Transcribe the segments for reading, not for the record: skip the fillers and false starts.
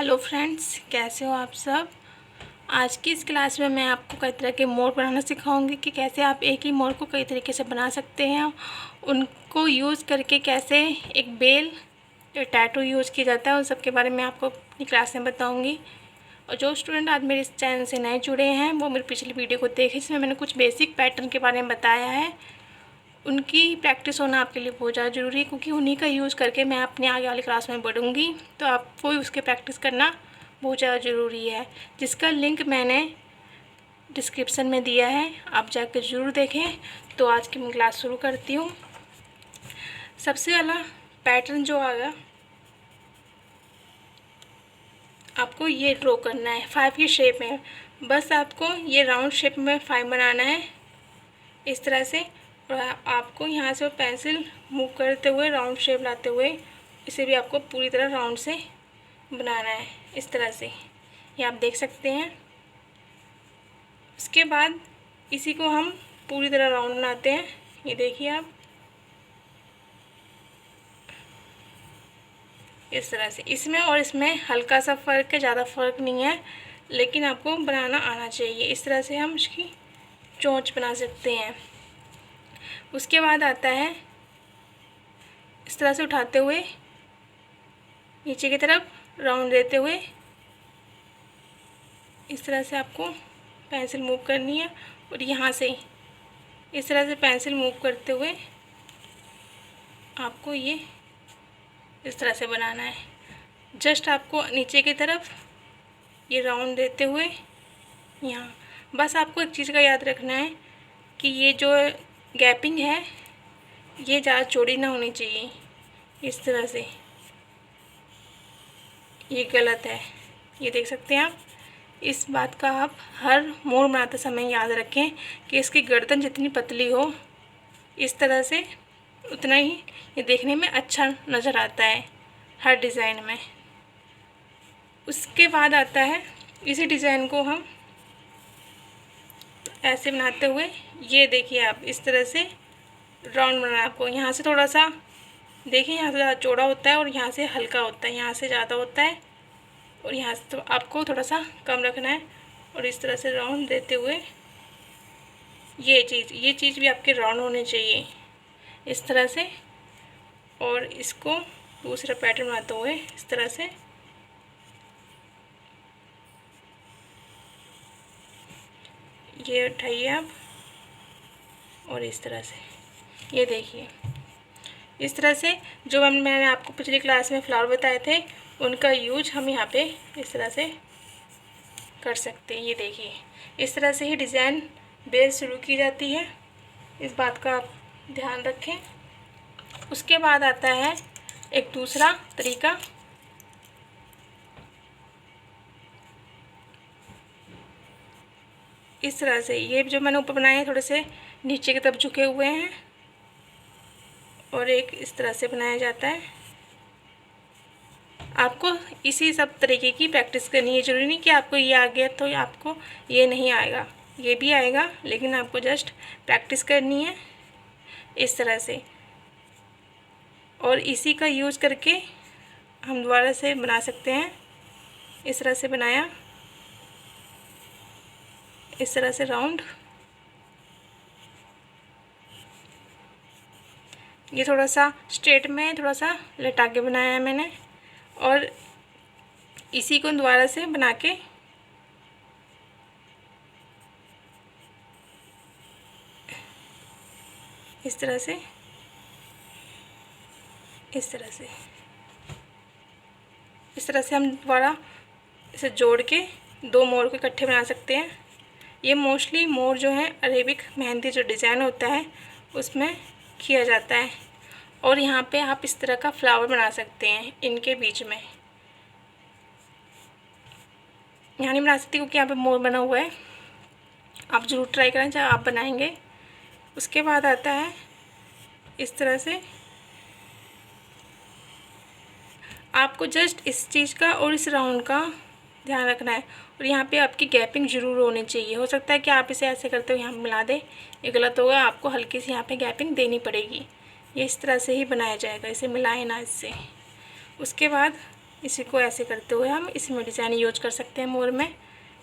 Hello friends, कैसे हो आप सब। आज की इस क्लास में मैं आपको कई तरह के मोर बनाना सिखाऊंगी कि कैसे आप एक ही मोर को कई तरीके से बना सकते हैं। उनको यूज़ करके कैसे एक बेल या टैटू यूज़ किया जाता है, उन सब के बारे में आपको अपनी क्लास में बताऊंगी। और जो स्टूडेंट आज मेरे इस चैनल से नए जुड़े हैं वो मेरी पिछली वीडियो को देखें, जिसमें मैंने कुछ बेसिक पैटर्न के बारे में बताया है। उनकी प्रैक्टिस होना आपके लिए बहुत ज़्यादा ज़रूरी है, क्योंकि उन्हीं का यूज़ करके मैं अपने आगे वाली क्लास में बढ़ूँगी। तो आपको उसके प्रैक्टिस करना बहुत ज़्यादा ज़रूरी है, जिसका लिंक मैंने डिस्क्रिप्शन में दिया है, आप जाकर ज़रूर देखें। तो आज की मैं क्लास शुरू करती हूँ। सबसे पहला पैटर्न जो आएगा, आपको ये ड्रॉ करना है 5 की शेप में। बस आपको ये राउंड शेप में 5 बनाना है इस तरह से। और आपको यहाँ से पेंसिल मूव करते हुए राउंड शेप लाते हुए इसे भी आपको पूरी तरह राउंड से बनाना है इस तरह से, ये आप देख सकते हैं। उसके बाद इसी को हम पूरी तरह राउंड बनाते हैं, ये देखिए आप इस तरह से। इसमें और इसमें हल्का सा फ़र्क है, ज़्यादा फ़र्क नहीं है, लेकिन आपको बनाना आना चाहिए। इस तरह से हम उसकी चोंच बना सकते हैं। उसके बाद आता है इस तरह से उठाते हुए नीचे की तरफ राउंड देते हुए इस तरह से आपको पेंसिल मूव करनी है। और यहाँ से इस तरह से पेंसिल मूव करते हुए आपको ये इस तरह से बनाना है। जस्ट आपको नीचे की तरफ ये राउंड देते हुए यहाँ, बस आपको एक चीज़ का याद रखना है कि ये जो गैपिंग है ये ज़्यादा चौड़ी ना होनी चाहिए। इस तरह से ये गलत है, ये देख सकते हैं आप। इस बात का आप हर मोर बनाते समय याद रखें कि इसकी गर्दन जितनी पतली हो इस तरह से, उतना ही ये देखने में अच्छा नज़र आता है हर डिज़ाइन में। उसके बाद आता है इसी डिज़ाइन को हम ऐसे बनाते हुए, ये देखिए आप इस तरह से राउंड बनाना है आपको। यहाँ से थोड़ा सा देखिए, यहाँ से ज़्यादा चौड़ा होता है और यहाँ से हल्का होता है, यहाँ से ज़्यादा होता है और यहाँ से तो आपको थोड़ा सा कम रखना है। और इस तरह से राउंड देते हुए ये चीज़ भी आपके राउंड होने चाहिए इस तरह से। और इसको दूसरा पैटर्न बनाते हुए इस तरह से ये उठाइए आप और इस तरह से ये देखिए। इस तरह से जो मैंने आपको पिछली क्लास में फ्लावर बताए थे उनका यूज हम यहाँ पे इस तरह से कर सकते हैं। ये देखिए, इस तरह से ही डिज़ाइन बेस शुरू की जाती है, इस बात का आप ध्यान रखें। उसके बाद आता है एक दूसरा तरीका, इस तरह से ये जो मैंने ऊपर बनाए हैं थोड़े से नीचे की तरफ झुके हुए हैं और एक इस तरह से बनाया जाता है। आपको इसी सब तरीके की प्रैक्टिस करनी है, ज़रूरी नहीं कि आपको ये आ गया तो आपको ये नहीं आएगा, ये भी आएगा, लेकिन आपको जस्ट प्रैक्टिस करनी है इस तरह से। और इसी का यूज़ करके हम दोबारा से बना सकते हैं। इस तरह से बनाया, इस तरह से राउंड, ये थोड़ा सा स्ट्रेट में थोड़ा सा लटा के बनाया है मैंने। और इसी को दोबारा से बना के इस तरह से इस तरह से हम दोबारा इसे जोड़ के दो मोर को इकट्ठे बना सकते हैं। ये मोस्टली मोर जो है अरेबिक मेहंदी जो डिज़ाइन होता है उसमें किया जाता है। और यहाँ पे आप इस तरह का फ्लावर बना सकते हैं इनके बीच में। यहाँ नहीं बना सकती क्योंकि यहाँ पे मोर बना हुआ है, आप ज़रूर ट्राई करें जब आप बनाएंगे। उसके बाद आता है इस तरह से आपको जस्ट इस चीज़ का और इस राउंड का ध्यान रखना है। और यहाँ पे आपकी गैपिंग ज़रूर होनी चाहिए। हो सकता है कि आप इसे ऐसे करते हो यहाँ मिला दें, ये गलत होगा, आपको हल्की सी यहाँ पे गैपिंग देनी पड़ेगी। ये इस तरह से ही बनाया जाएगा, इसे मिलाएं ना इससे। उसके बाद इसी को ऐसे करते हुए हम इसमें डिज़ाइन यूज कर सकते हैं मोर में।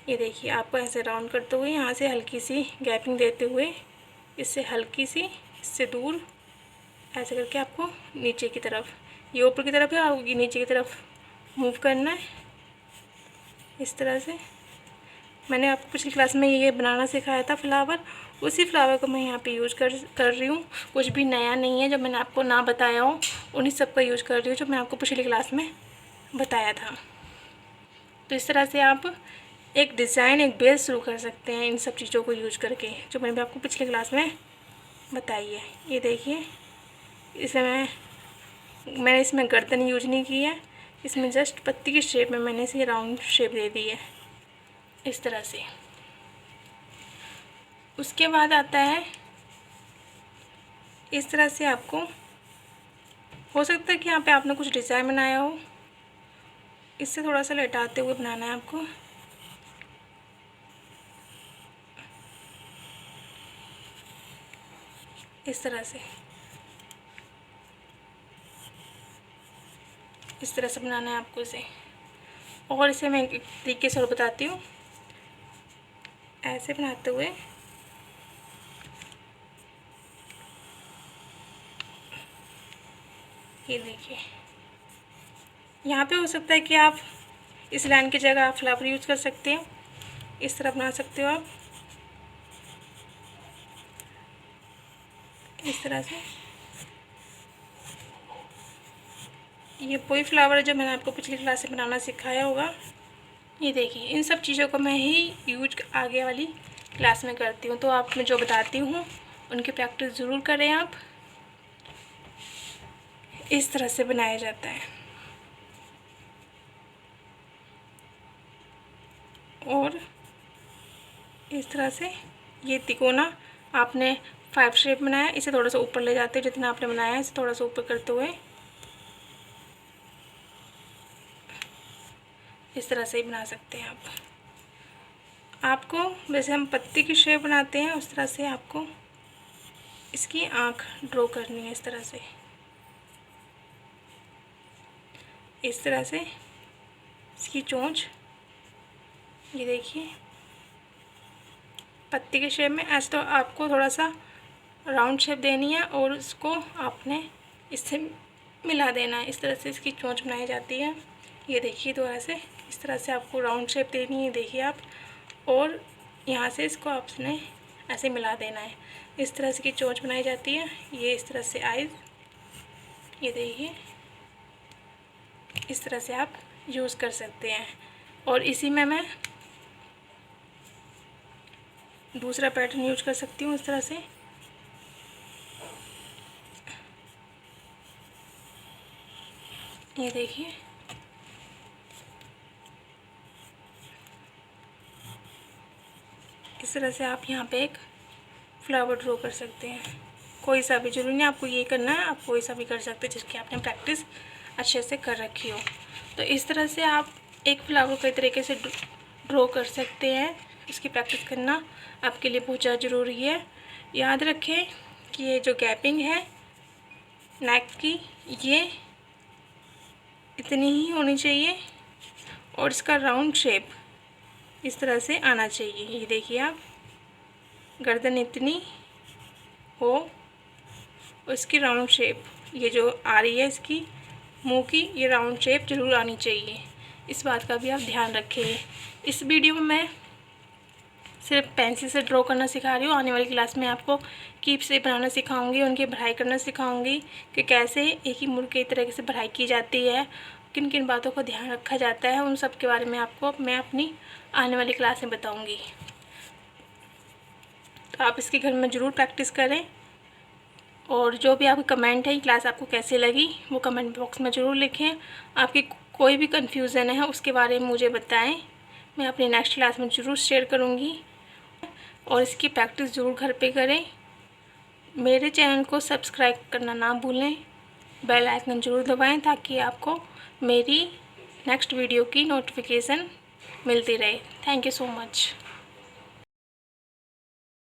ये देखिए, आपको ऐसे राउंड करते हुए यहाँ से हल्की सी गैपिंग देते हुए इससे हल्की सी, इससे दूर ऐसे करके आपको नीचे की तरफ, ये ऊपर की तरफ है और ये नीचे की तरफ मूव करना है। इस तरह से मैंने आपको पिछली क्लास में ये बनाना सिखाया था फ्लावर, उसी फ्लावर को मैं यहाँ पे यूज कर रही हूँ। कुछ भी नया नहीं है, जो मैंने आपको ना बताया हो उन्हीं सब का यूज कर रही हूँ जो मैं आपको पिछली क्लास में बताया था। तो इस तरह से आप एक डिज़ाइन, एक बेस शुरू कर सकते हैं इन सब चीज़ों को यूज करके, जो मैंने आपको पिछली क्लास में बताई है। ये देखिए, मैंने इसमें गर्दन यूज नहीं की है, इसमें जस्ट पत्ती की शेप में मैंने इसे राउंड शेप दे दी है इस तरह से। उसके बाद आता है इस तरह से, आपको हो सकता है कि यहाँ पे आपने कुछ डिज़ाइन बनाया हो, इससे थोड़ा सा लटाते हुए बनाना है आपको। इस तरह से, इस तरह से बनाना है आपको इसे। और इसे मैं एक तरीके से और बताती हूँ, ऐसे बनाते हुए ये देखिए, यहाँ पे हो सकता है कि आप इस लाइन की जगह आप फ्लावर यूज़ कर सकते हो, इस तरह बना सकते हो आप इस तरह से। ये वही फ्लावर है जो मैंने आपको पिछली क्लास में बनाना सिखाया होगा। ये देखिए, इन सब चीज़ों को मैं ही यूज आगे वाली क्लास में करती हूँ, तो आप मैं जो बताती हूँ उनकी प्रैक्टिस ज़रूर करें आप। इस तरह से बनाया जाता है। और इस तरह से ये तिकोना आपने 5 शेप बनाया, इसे थोड़ा सा ऊपर ले जाते हो, जितना आपने बनाया है इसे थोड़ा सा ऊपर करते हुए इस तरह से ही बना सकते हैं आपको वैसे हम पत्ती की शेप बनाते हैं उस तरह से आपको इसकी आँख ड्रॉ करनी है। इस तरह से, इस तरह से इसकी चोंच, ये देखिए पत्ती के शेप में। ऐसे तो आपको थोड़ा सा राउंड शेप देनी है और इसको आपने इससे मिला देना है। इस तरह से इसकी चोंच बनाई जाती है। ये देखिए, थोड़ा से इस तरह से आपको राउंड शेप देनी है, देखिए आप, और यहाँ से इसको आपने ऐसे मिला देना है। इस तरह से इसकी चोंच बनाई जाती है। ये इस तरह से आइज़, ये देखिए इस तरह से आप यूज़ कर सकते हैं। और इसी में मैं दूसरा पैटर्न यूज कर सकती हूँ इस तरह से। ये देखिए, इस तरह से आप यहाँ पे एक फ्लावर ड्रॉ कर सकते हैं। कोई सा भी, जरूरी नहीं आपको ये करना है, आप कोई सा भी कर सकते हैं जिसकी आपने प्रैक्टिस अच्छे से कर रखी हो। तो इस तरह से आप एक फ्लावर कई तरीके से ड्रॉ कर सकते हैं। इसकी प्रैक्टिस करना आपके लिए बहुत ज़्यादा ज़रूरी है। याद रखें कि ये जो गैपिंग है नेक की, ये इतनी ही होनी चाहिए और इसका राउंड शेप इस तरह से आना चाहिए। ये देखिए आप, गर्दन इतनी हो और इसकी राउंड शेप ये जो आ रही है, इसकी मुंह की ये राउंड शेप ज़रूर आनी चाहिए। इस बात का भी आप ध्यान रखें। इस वीडियो में मैं सिर्फ पेंसिल से ड्रॉ करना सिखा रही हूँ। आने वाली क्लास में आपको कीप से बनाना सिखाऊंगी, उनकी बढ़ाई करना सिखाऊंगी कि कैसे एक ही मुर्ग की तरह से बढ़ाई की जाती है, किन किन बातों का ध्यान रखा जाता है, उन सब के बारे में आपको मैं अपनी आने वाली क्लास में बताऊंगी। तो आप इसके घर में ज़रूर प्रैक्टिस करें। और जो भी आपके कमेंट है, क्लास आपको कैसी लगी वो कमेंट बॉक्स में ज़रूर लिखें। आपकी कोई भी कन्फ्यूज़न है उसके बारे में मुझे बताएं, मैं अपनी नेक्स्ट क्लास में ज़रूर शेयर करूँगी। और इसकी प्रैक्टिस ज़रूर घर पे करें। मेरे चैनल को सब्सक्राइब करना ना भूलें, बेल आइकन ज़रूर दबाएं ताकि आपको मेरी नेक्स्ट वीडियो की नोटिफिकेशन मिलती रहे। Thank you so much.